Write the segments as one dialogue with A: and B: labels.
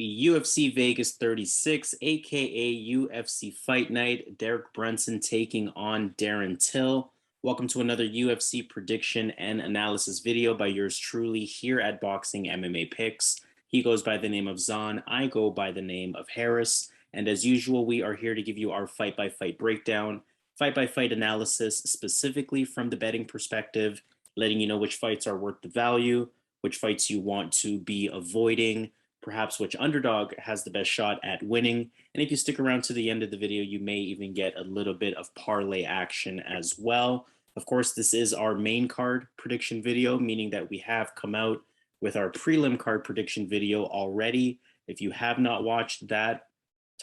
A: UFC Vegas 36, aka UFC Fight Night. Derek Brunson taking on Darren Till. Welcome to another UFC prediction and analysis video by yours truly here at Boxingmmapicks. He goes by the name of Zan. I go by the name of Harris. And as usual, we are here to give you our fight by fight breakdown, fight by fight analysis, specifically from the betting perspective, letting you know which fights are worth the value, which fights you want to be avoiding, perhaps which underdog has the best shot at winning. And if you stick around to the end of the video, you may even get a little bit of parlay action as well. Of course, this is our main card prediction video, meaning that we have come out with our prelim card prediction video already. If you have not watched that,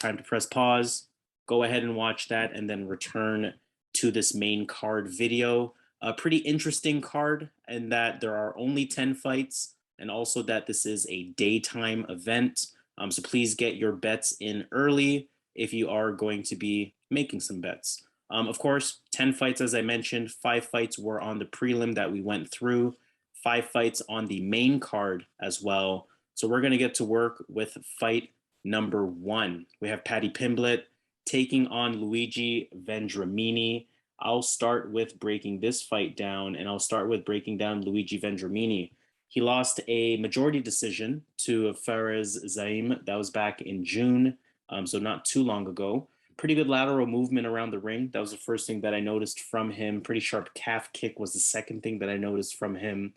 A: time to press pause, go ahead and watch that, and then return to this main card video. A pretty interesting card in that there are only 10 fights, and also that this is a daytime event. So please get your bets in early if you are going to be making some bets. Of course, 10 fights, as I mentioned, 5 fights were on the prelim that we went through, 5 fights on the main card as well. So we're going to get to work with fight number 1. We have Paddy Pimblett taking on Luigi Vendramini. I'll start with breaking this fight down, and I'll start with breaking down Luigi Vendramini. He lost a majority decision to Fares Zaim. That was back in June, so not too long ago. Pretty good lateral movement around the ring. That was the first thing that I noticed from him. Pretty sharp calf kick was the second thing that I noticed from him.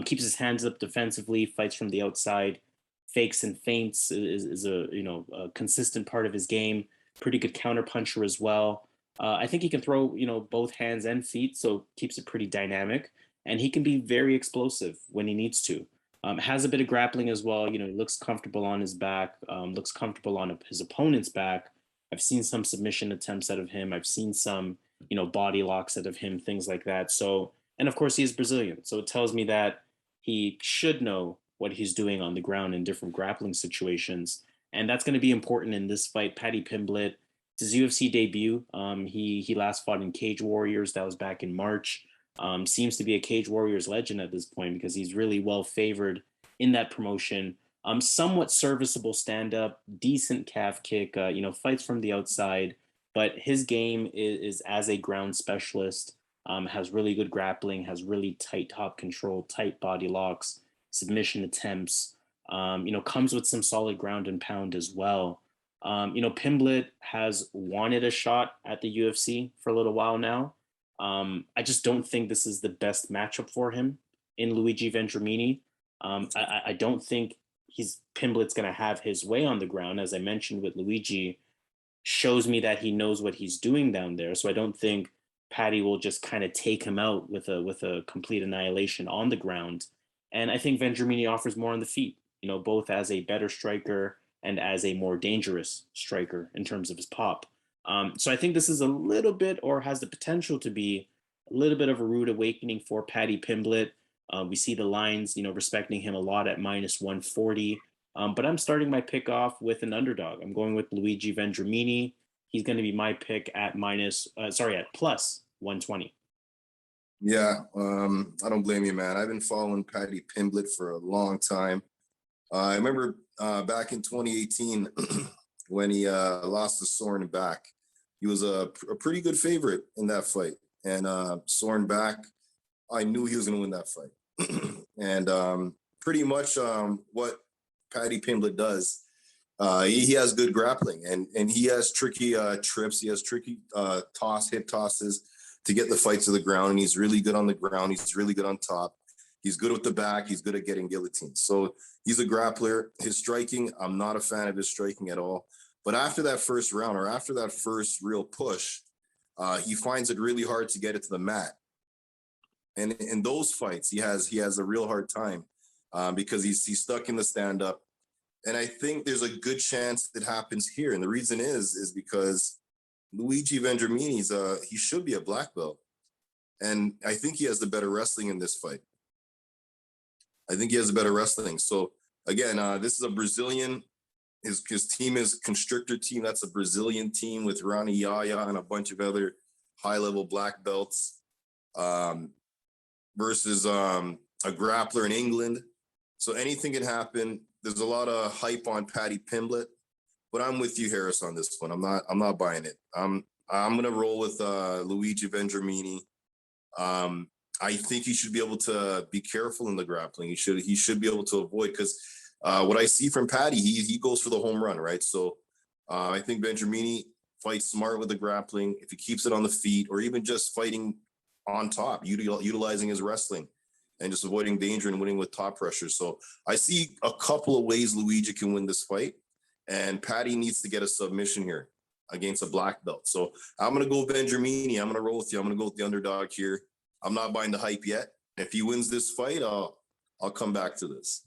A: Keeps his hands up defensively, fights from the outside, fakes and feints is a consistent part of his game. Pretty good counter puncher as well. I think he can throw both hands and feet, so keeps it pretty dynamic. And he can be very explosive when he needs to. Has a bit of grappling as well. He looks comfortable on his back, looks comfortable on his opponent's back. I've seen some submission attempts out of him. I've seen some, body locks out of him, things like that. So, and of course, he is Brazilian. So it tells me that he should know what he's doing on the ground in different grappling situations. And that's going to be important in this fight. Paddy Pimblett, it's his UFC debut. He last fought in Cage Warriors. That was back in March. Seems to be a Cage Warriors legend at this point because he's really well favored in that promotion. Somewhat serviceable stand-up, decent calf kick, fights from the outside, but his game is as a ground specialist, has really good grappling, has really tight top control, tight body locks, submission attempts, comes with some solid ground and pound as well. Pimblett has wanted a shot at the UFC for a little while now. I just don't think this is the best matchup for him in Luigi Vendramini. I don't think Pimblett's going to have his way on the ground. As I mentioned with Luigi, shows me that he knows what he's doing down there. So I don't think Paddy will just kind of take him out with a complete annihilation on the ground. And I think Vendramini offers more on the feet, both as a better striker and as a more dangerous striker in terms of his pop. So I think this is a little bit, or has the potential to be, a little bit of a rude awakening for Paddy Pimblett. We see the lines, respecting him a lot at -140. But I'm starting my pick off with an underdog. I'm going with Luigi Vendramini. He's going to be my pick at +120.
B: Yeah, I don't blame you, man. I've been following Paddy Pimblett for a long time. I remember back in 2018 when he lost to Soren back. He was a pretty good favorite in that fight. And Soren back, I knew he was going to win that fight. And pretty much what Paddy Pimblett does, he has good grappling, and he has tricky trips. He has tricky hip tosses to get the fight to the ground, and he's really good on the ground. He's really good on top. He's good with the back. He's good at getting guillotines. So he's a grappler. His striking, I'm not a fan of his striking at all. But after that first round, or after that first real push, he finds it really hard to get it to the mat. And in those fights, he has a real hard time because he's stuck in the stand-up. And I think there's a good chance it happens here. And the reason is because Luigi Vendramini, he should be a black belt. And I think he has the better wrestling in this fight. I think he has a better wrestling. So, again, this is a Brazilian. His team is Constrictor team. That's a Brazilian team with Rani Yaya and a bunch of other high-level black belts. Versus a grappler in England. So anything can happen. there's a lot of hype on Paddy Pimblett, but I'm with you, Harris, on this one. I'm not buying it. I'm gonna roll with Luigi Vendramini. I think he should be able to be careful in the grappling. He should be able to avoid, because what I see from Paddy, he goes for the home run, right? So I think Vendramini fights smart with the grappling. If he keeps it on the feet, or even just fighting on top, utilizing his wrestling and just avoiding danger and winning with top pressure. So I see a couple of ways Luigi can win this fight, and Paddy needs to get a submission here against a black belt. So I'm going to go Vendramini. I'm going to roll with you. I'm going to go with the underdog here. I'm not buying the hype yet. If he wins this fight, I'll come back to this.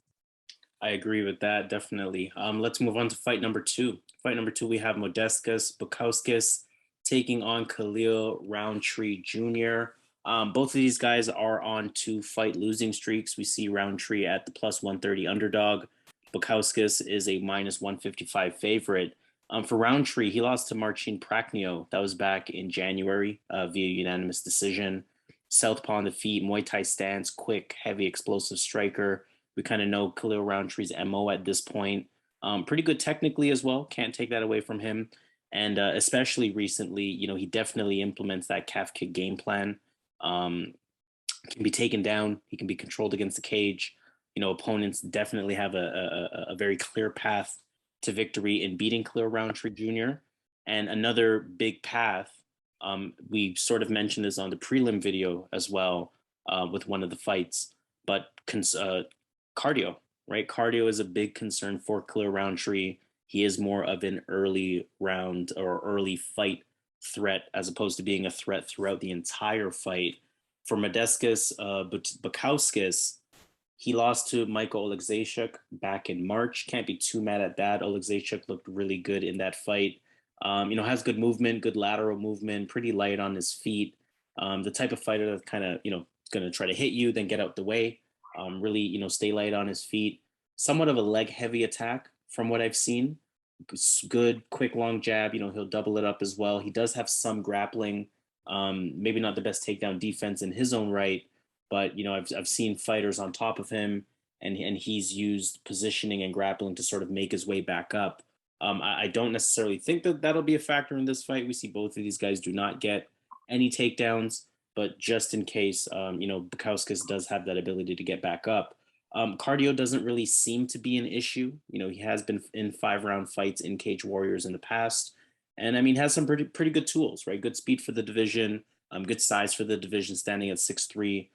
A: I agree with that, definitely. Let's move on to fight number 2. Fight number 2, we have Modestas Bukauskas taking on Khalil Rountree Jr. Both of these guys are on 2 fight losing streaks. We see Rountree at the plus 130 underdog. Bukauskas is a minus 155 favorite. For Rountree, he lost to Marcin Prachnio. That was back in January via unanimous decision. Southpaw on the feet, Muay Thai stance, quick, heavy, explosive striker. We kind of know Khalil Rountree's MO at this point. Pretty good technically as well. Can't take that away from him. And especially recently, he definitely implements that calf kick game plan. Can be taken down. He can be controlled against the cage. Opponents definitely have a very clear path to victory in beating Khalil Rountree Jr. And another big path, we sort of mentioned this on the prelim video as well with one of the fights, but cardio, right? Cardio is a big concern for Khalil Rountree. He is more of an early round or early fight threat as opposed to being a threat throughout the entire fight. For Modestas Bukauskas, he lost to Michael Oleksiejczuk back in March. Can't be too mad at that. Oleksiejczuk looked really good in that fight. Has good movement, good lateral movement, pretty light on his feet. The type of fighter that kind of, going to try to hit you, then get out the way. Really, stay light on his feet. Somewhat of a leg heavy attack from what I've seen. Good, quick, long jab. He'll double it up as well. He does have some grappling. Maybe not the best takedown defense in his own right, but I've seen fighters on top of him, and he's used positioning and grappling to sort of make his way back up. I don't necessarily think that that'll be a factor in this fight. We see both of these guys do not get any takedowns, but just in case, Bukauskas does have that ability to get back up. Cardio doesn't really seem to be an issue. He has been in 5-round fights in Cage Warriors in the past. And has some pretty good tools, right? Good speed for the division, good size for the division, standing at 6'3",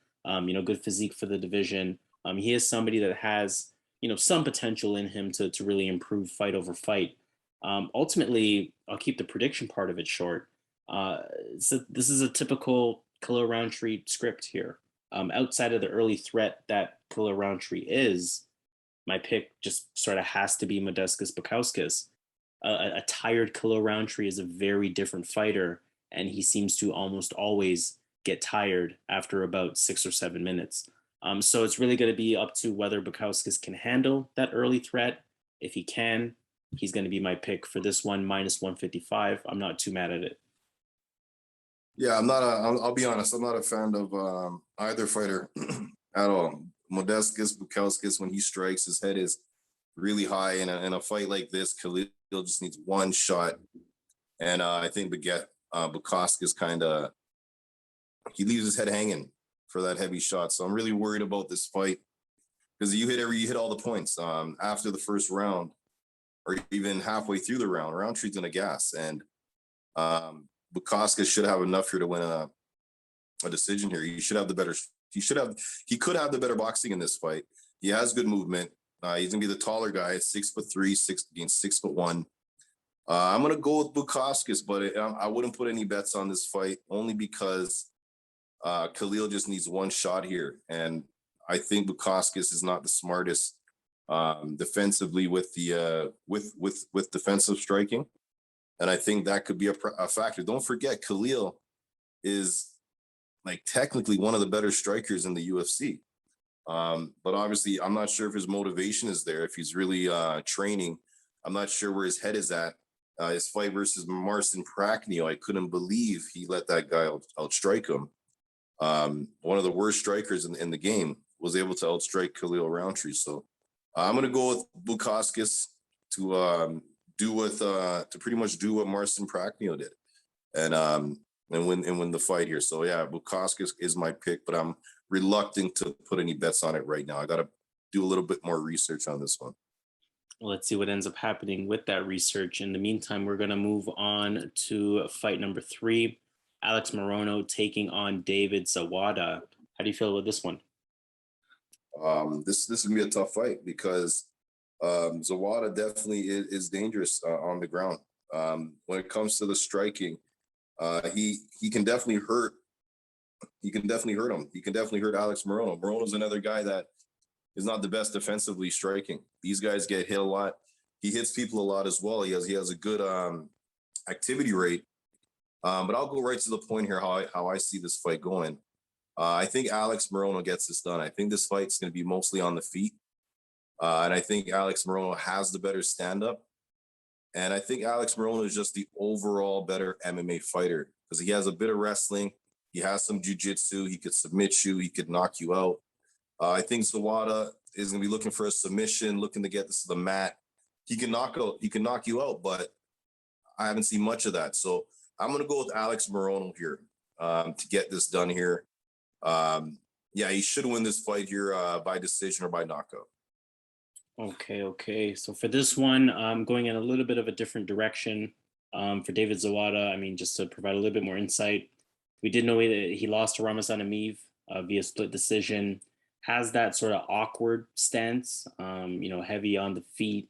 A: good physique for the division. He is somebody that has, some potential in him to really improve fight over fight. Ultimately, I'll keep the prediction part of it short. So this is a typical Khalil Rountree script here. Outside of the early threat that Khalil Rountree is, my pick just sort of has to be Modestas Bukauskas. A tired Khalil Rountree is a very different fighter, and he seems to almost always get tired after about 6 or 7 minutes. So it's really going to be up to whether Bukauskas can handle that early threat. If he can, he's going to be my pick for this one, minus 155. I'm not too mad at it.
B: Yeah, I'll be honest, I'm not a fan of either fighter at all. Modestas Bukauskas, when he strikes, his head is really high. In a fight like this, Khalil just needs one shot. And I think Bukauskas he leaves his head hanging for that heavy shot. So I'm really worried about this fight, because you hit all the points. After the first round, or even halfway through the round, Rountree's in a gas. And Bukauskas should have enough here to win a decision here. He could have the better boxing in this fight. He has good movement. He's gonna be the taller guy, 6'3", 6'1". I'm gonna go with Bukauskas, but I wouldn't put any bets on this fight, only because Khalil just needs one shot here, and I think Bukauskas is not the smartest defensively with the with defensive striking. And I think that could be a factor. Don't forget, Khalil is technically one of the better strikers in the UFC. But obviously, I'm not sure if his motivation is there, if he's really training. I'm not sure where his head is at. His fight versus Marcin Prachnio, I couldn't believe he let that guy outstrike him. One of the worst strikers in the game was able to outstrike Khalil Rountree. So I'm gonna go with Bukauskas to to pretty much do what Marcin Prachnio did, and win the fight here. So yeah, Bukauskas is my pick, but I'm reluctant to put any bets on it right now. I got to do a little bit more research on this one.
A: Let's see what ends up happening with that research. In the meantime, we're going to move on to fight number 3. Alex Morono taking on David Zawada. How do you feel about this one?
B: This is gonna be a tough fight because Zawada definitely is dangerous on the ground. When it comes to the striking, he can definitely hurt. He can definitely hurt him. He can definitely hurt Alex Morono. Morono's another guy that is not the best defensively striking. These guys get hit a lot. He hits people a lot as well. He has a good activity rate. But I'll go right to the point here how I see this fight going. I think Alex Morono gets this done. I think this fight's going to be mostly on the feet. And I think Alex Morono has the better stand-up. And I think Alex Morono is just the overall better MMA fighter because he has a bit of wrestling. He has some jiu-jitsu. He could submit you. He could knock you out. I think Zawada is going to be looking for a submission, looking to get this to the mat. He can knock you out, but I haven't seen much of that. So I'm going to go with Alex Morono here to get this done here. Yeah, he should win this fight here by decision or by knockout.
A: Okay. So for this one, I'm going in a little bit of a different direction. For David Zawada, I mean, just to provide a little bit more insight, we did know that he lost to Ramazan Amiv via split decision. Has that sort of awkward stance, heavy on the feet,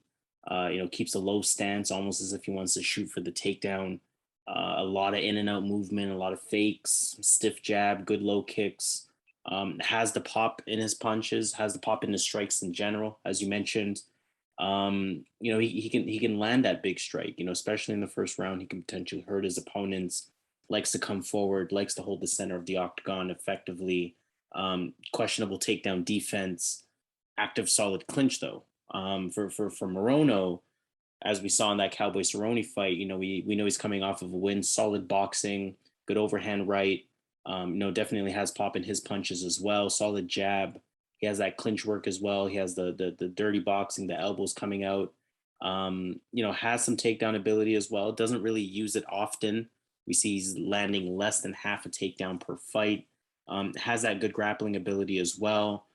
A: keeps a low stance, almost as if he wants to shoot for the takedown. A lot of in and out movement, a lot of fakes, stiff jab, good low kicks. Has the pop in his punches, has the pop in his strikes in general, as you mentioned. He can land that big strike, especially in the first round. He can potentially hurt his opponents, likes to come forward, likes to hold the center of the octagon effectively. Questionable takedown defense, active solid clinch though. For Morono, as we saw in that Cowboy Cerrone fight, we know he's coming off of a win, solid boxing, good overhand right. Definitely has pop in his punches as well. Solid jab. He has that clinch work as well. He has the dirty boxing, the elbows coming out. Has some takedown ability as well. Doesn't really use it often. We see he's landing less than half a takedown per fight. Has that good grappling ability as well.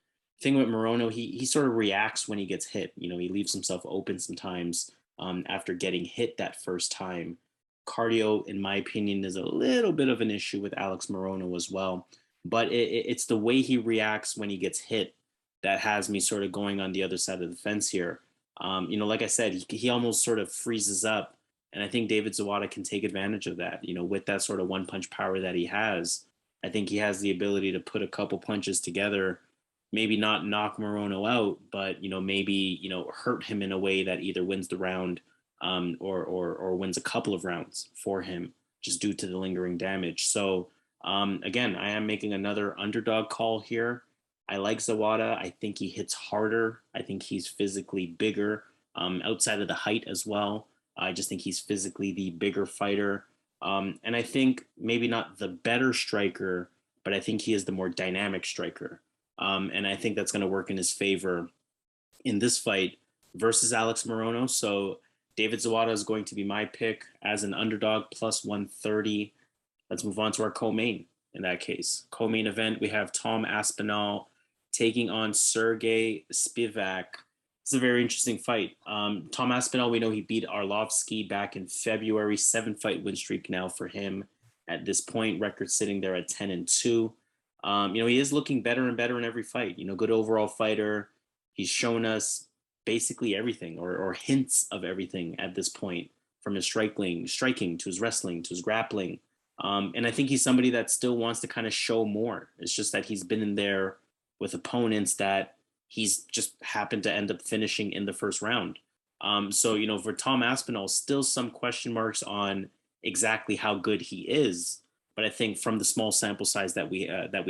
A: Thing with Morono, he sort of reacts when he gets hit. He leaves himself open sometimes after getting hit that first time. Cardio, in my opinion, is a little bit of an issue with Alex Morono as well. But it's the way he reacts when he gets hit that has me sort of going on the other side of the fence here. Like I said, he almost sort of freezes up. And I think David Zawada can take advantage of that, with that sort of one punch power that he has. I think he has the ability to put a couple punches together, maybe not knock Morono out, but, maybe, hurt him in a way that either wins the round or wins a couple of rounds for him just due to the lingering damage. So again, I am making another underdog call here. I like Zawada. I think he hits harder. I think he's physically bigger outside of the height as well. I just think he's physically the bigger fighter. And I think maybe not the better striker, but I think he is the more dynamic striker. And I think that's going to work in his favor in this fight versus Alex Morono. So David Zawada is going to be my pick as an underdog plus 130. Let's move on to our co-main in that case. Co-main event, we have Tom Aspinall taking on Sergey Spivak. It's a very interesting fight. Tom Aspinall, we know he beat Arlovsky back in February, 7-fight win streak now for him at this point, record sitting there at 10-2. He is looking better and better in every fight. Good overall fighter. He's shown us basically everything or hints of everything at this point, from his striking to his wrestling to his grappling. And I think he's somebody that still wants to kind of show more. It's just that he's been in there with opponents that he's just happened to end up finishing in the first round. So, for Tom Aspinall, still some question marks on exactly how good he is. But I think from the small sample size that we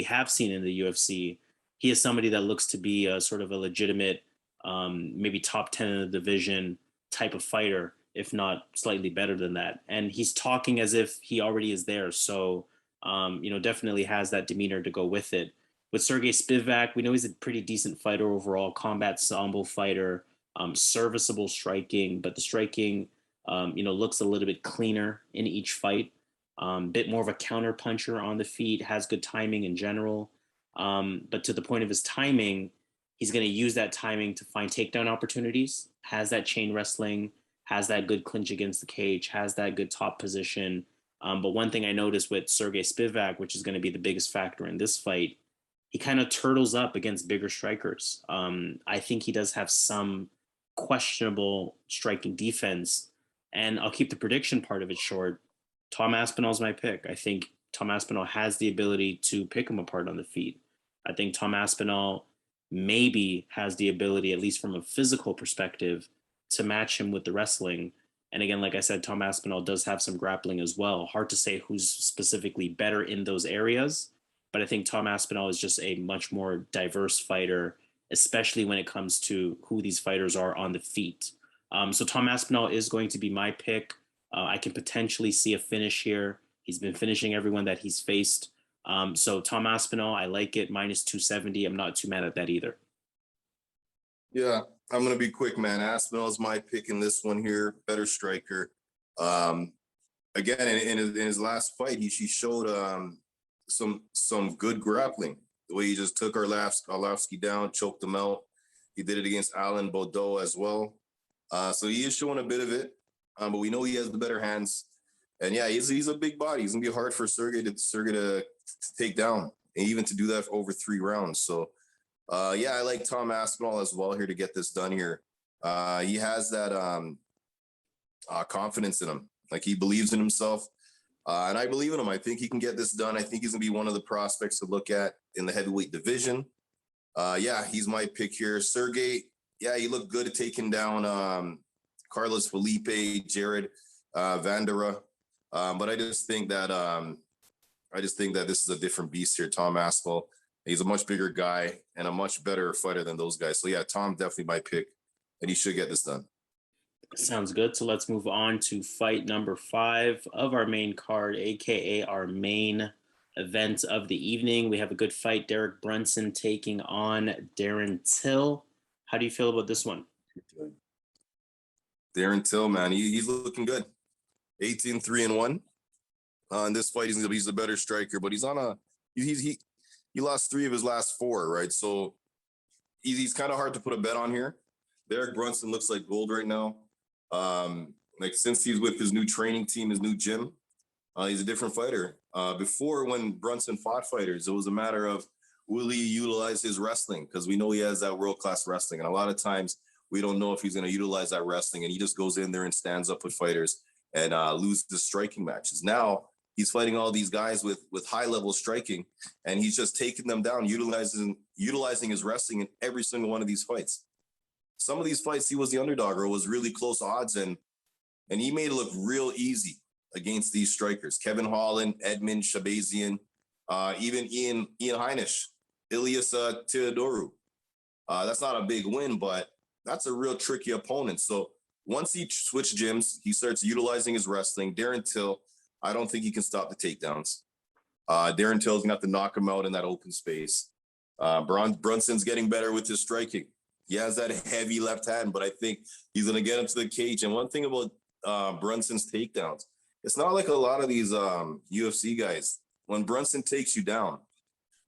A: have seen in the UFC, he is somebody that looks to be a sort of a legitimate, maybe top 10 in the division type of fighter, if not slightly better than that. And he's talking as if he already is there. So, definitely has that demeanor to go with it. with Sergey Spivak, we know he's a pretty decent fighter overall, combat sambo fighter, serviceable striking, but the striking, looks a little bit cleaner in each fight. Bit more of a counter puncher on the feet, has good timing in general. But to the point of his timing, he's going to use that timing to find takedown opportunities, has that chain wrestling, has that good clinch against the cage, has that good top position. But one thing I noticed with Sergey Spivak, which is going to be the biggest factor in this fight, he kind of turtles up against bigger strikers. I think he does have some questionable striking defense. And I'll keep the prediction part of it short. Tom Aspinall's my pick. I think Tom Aspinall has the ability to pick him apart on the feet. I think Tom Aspinall maybe has the ability, at least from a physical perspective, to match him with the wrestling. And again, like I said, Tom Aspinall does have some grappling as well. Hard to say who's specifically better in those areas, but I think Tom Aspinall is just a much more diverse fighter, especially when it comes to who these fighters are on the feet. So Tom Aspinall is going to be my pick. I can potentially see a finish here. He's been finishing everyone that he's faced. So Tom Aspinall, I like it, minus 270. I'm not too mad at that either.
B: Yeah, I'm going to be quick, man. Aspinall's my pick in this one here. Better striker. Again, in his last fight, he showed some good grappling. The way he just took Arlovsky down, choked him out. He did it against Alan Baudot as well. So he is showing a bit of it, but we know he has the better hands. And yeah, he's a big body. He's going to be hard for Sergey to take down, and even to do that for over 3 rounds. So, yeah, I like Tom Aspinall as well here to get this done here. He has that confidence in him. Like, he believes in himself. And I believe in him. I think he can get this done. I think he's going to be one of the prospects to look at in the heavyweight division. Yeah, he's my pick here. Sergey, yeah, he looked good at taking down Carlos Felipe, Jared Vandera. But I just think that this is a different beast here, Tom Aspinall. He's a much bigger guy and a much better fighter than those guys. So yeah, Tom definitely my pick, and he should get this done.
A: Sounds good. So let's move on to fight number 5 of our main card, aka our main event of the evening. We have a good fight. Derek Brunson taking on Darren Till. How do you feel about this one?
B: Darren Till, man, he's looking good. 18-3-1. In this fight, he's a better striker, but he lost 3 of his last 4, right? So he's kind of hard to put a bet on here. Derek Brunson looks like gold right now. Like, since he's with his new training team, his new gym, he's a different fighter. Before, when Brunson fought fighters, it was a matter of, will he utilize his wrestling? Because we know he has that world-class wrestling. And a lot of times we don't know if he's going to utilize that wrestling, and he just goes in there and stands up with fighters and loses the striking matches. Now he's fighting all these guys with high-level striking, and he's just taking them down, utilizing his wrestling in every single one of these fights. Some of these fights, he was the underdog, or it was really close odds, and he made it look real easy against these strikers. Kevin Holland, Edmund Shabazian, even Ian Heinisch, Ilias Teodoru. That's not a big win, but that's a real tricky opponent. So once he switched gyms, he starts utilizing his wrestling. Darren Till, I don't think he can stop the takedowns. Darren Till's going to have to knock him out in that open space. Brunson's getting better with his striking. He has that heavy left hand, but I think he's going to get him to the cage. And one thing about Brunson's takedowns, it's not like a lot of these UFC guys. When Brunson takes you down,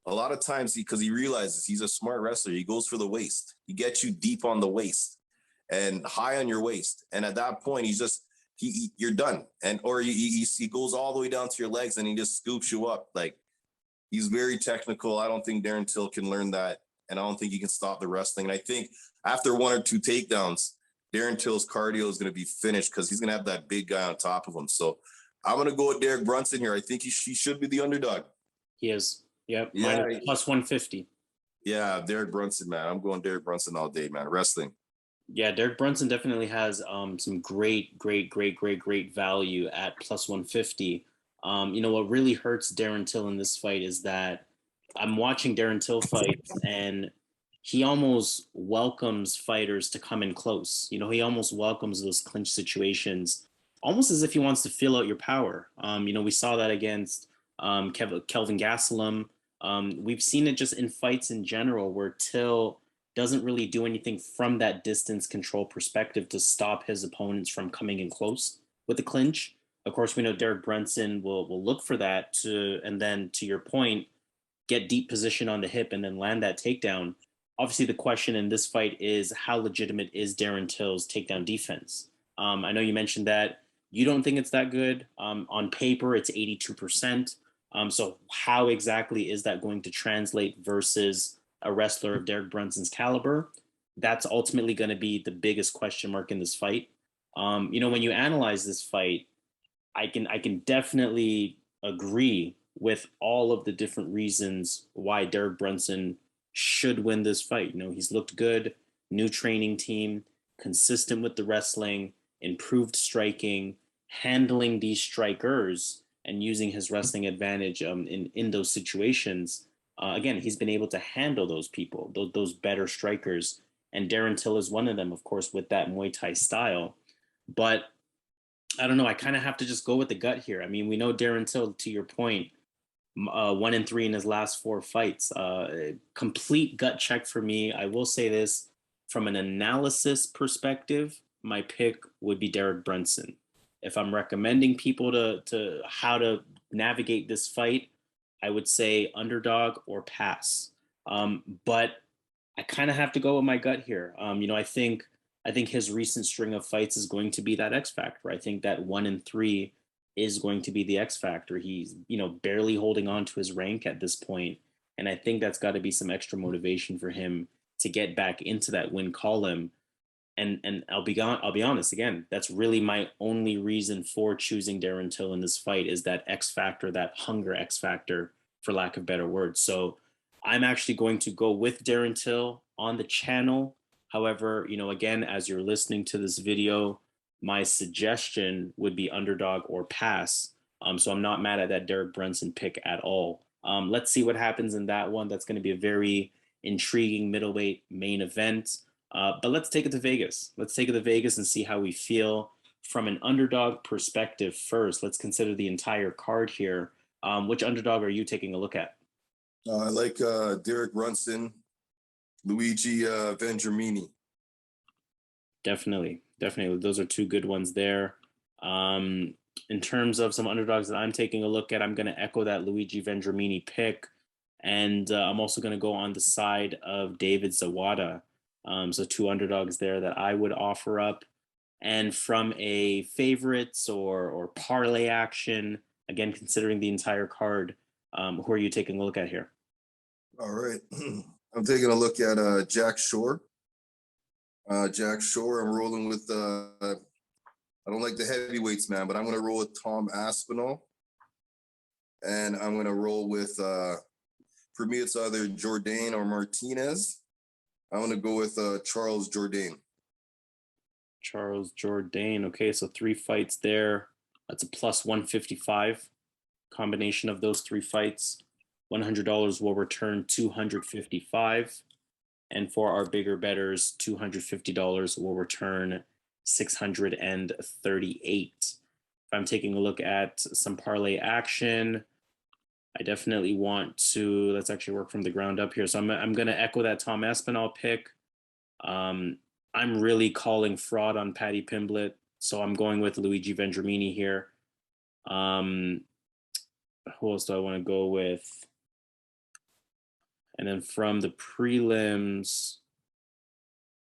B: a lot of times because he realizes he's a smart wrestler, he goes for the waist. He gets you deep on the waist and high on your waist. And at that point, you're done. Or he goes all the way down to your legs and he just scoops you up. Like, he's very technical. I don't think Darren Till can learn that. And I don't think he can stop the wrestling. And I think after 1 or 2 takedowns, Darren Till's cardio is going to be finished because he's going to have that big guy on top of him. So I'm going to go with Derek Brunson here. I think he should be the underdog.
A: He is. Yep.
B: Yeah.
A: Plus 150.
B: Yeah, Derek Brunson, man. I'm going Derek Brunson all day, man. Wrestling.
A: Yeah, Derek Brunson definitely has some great value at plus 150. What really hurts Darren Till in this fight is that I'm watching Darren Till fights, and he almost welcomes fighters to come in close. He almost welcomes those clinch situations, almost as if he wants to feel out your power. We saw that against Kelvin Gastelum. We've seen it just in fights in general where Till doesn't really do anything from that distance control perspective to stop his opponents from coming in close with the clinch. Of course, we know Derek Brunson will look for that and then to your point, get deep position on the hip and then land that takedown. Obviously, the question in this fight is how legitimate is Darren Till's takedown defense? I know you mentioned that you don't think it's that good. On paper, it's 82%. So how exactly is that going to translate versus a wrestler of Derek Brunson's caliber? That's ultimately going to be the biggest question mark in this fight. When you analyze this fight, I can definitely agree with all of the different reasons why Derek Brunson should win this fight. He's looked good, new training team, consistent with the wrestling, improved striking, handling these strikers and using his wrestling advantage in those situations. Again, he's been able to handle those people, those better strikers. And Darren Till is one of them, of course, with that Muay Thai style. But I don't know. I kind of have to just go with the gut here. I mean, we know Darren Till, to your point, 1-3 in his last 4 fights. Complete gut check for me. I will say this from an analysis perspective, my pick would be Derek Brunson. If I'm recommending people to how to navigate this fight, I would say underdog or pass. But I kind of have to go with my gut here. I think his recent string of fights is going to be that X factor. I think that 1-3 is going to be the X factor. He's, barely holding on to his rank at this point, and I think that's got to be some extra motivation for him to get back into that win column. And I'll be honest again. That's really my only reason for choosing Darren Till in this fight is that X factor, that hunger X factor, for lack of better words. So I'm actually going to go with Darren Till on the channel. However, again, as you're listening to this video, my suggestion would be underdog or pass. So I'm not mad at that Derek Brunson pick at all. Let's see what happens in that one. That's going to be a very intriguing middleweight main event. But let's take it to Vegas. Let's take it to Vegas and see how we feel from an underdog perspective first. Let's consider the entire card here. Which underdog are you taking a look at?
B: I like Derek Brunson, Luigi Vendramini.
A: Definitely. Those are 2 good ones there. In terms of some underdogs that I'm taking a look at, I'm going to echo that Luigi Vendramini pick. And I'm also going to go on the side of David Zawada. So 2 underdogs there that I would offer up. And from a favorites or parlay action, again, considering the entire card, who are you taking a look at here?
B: All right. I'm taking a look at Jack Shore. Jack Shore, I'm rolling with, I don't like the heavyweights, man, but I'm going to roll with Tom Aspinall. And I'm going to roll with, for me, it's either Jourdain or Martinez. I'm going to go with Charles Jourdain.
A: Charles Jourdain. Okay, so 3 fights there. That's a plus 155. Combination of those 3 fights. $100 will return $255. And for our bigger bettors, $250 will return $638. If I'm taking a look at some parlay action, I definitely want to, let's actually work from the ground up here. So I'm going to echo that Tom Aspinall pick. I'm really calling fraud on Paddy Pimblett. So I'm going with Luigi Vendramini here. Who else do I want to go with? And then from the prelims,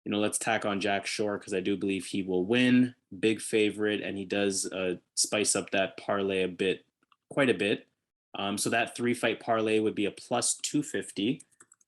A: let's tack on Jack Shore because I do believe he will win. Big favorite, and he does spice up that parlay quite a bit. So that 3-fight parlay would be a plus 250.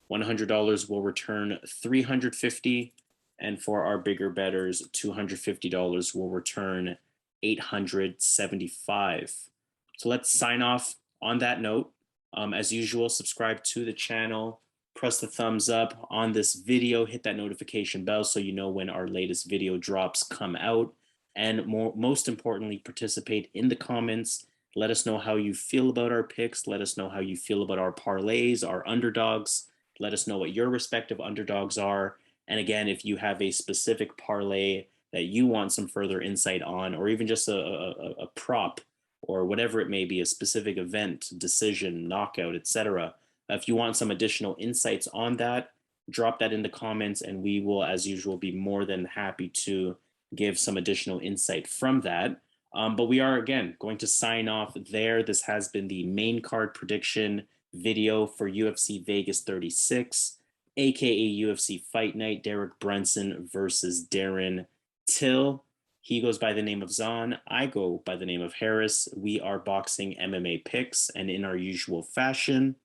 A: $100 will return $350. And for our bigger bettors, $250 will return $875. So let's sign off on that note. As usual, subscribe to the channel, press the thumbs up on this video, hit that notification bell so you know when our latest video drops come out. And most importantly, participate in the comments. Let us know how you feel about our picks. Let us know how you feel about our parlays, our underdogs. Let us know what your respective underdogs are. And again, if you have a specific parlay that you want some further insight on, or even just a prop or whatever it may be, a specific event, decision, knockout, etc., If you want some additional insights on that, drop that in the comments, and we will, as usual, be more than happy to give some additional insight from that. But we are, again, going to sign off there. This has been the main card prediction video for UFC Vegas 36, aka UFC Fight Night, Derek Brunson versus Darren Till. He goes by the name of Zan. I go by the name of Harris. We are boxing MMA picks, and in our usual fashion,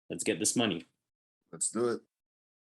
A: let's get this money.
B: Let's do it.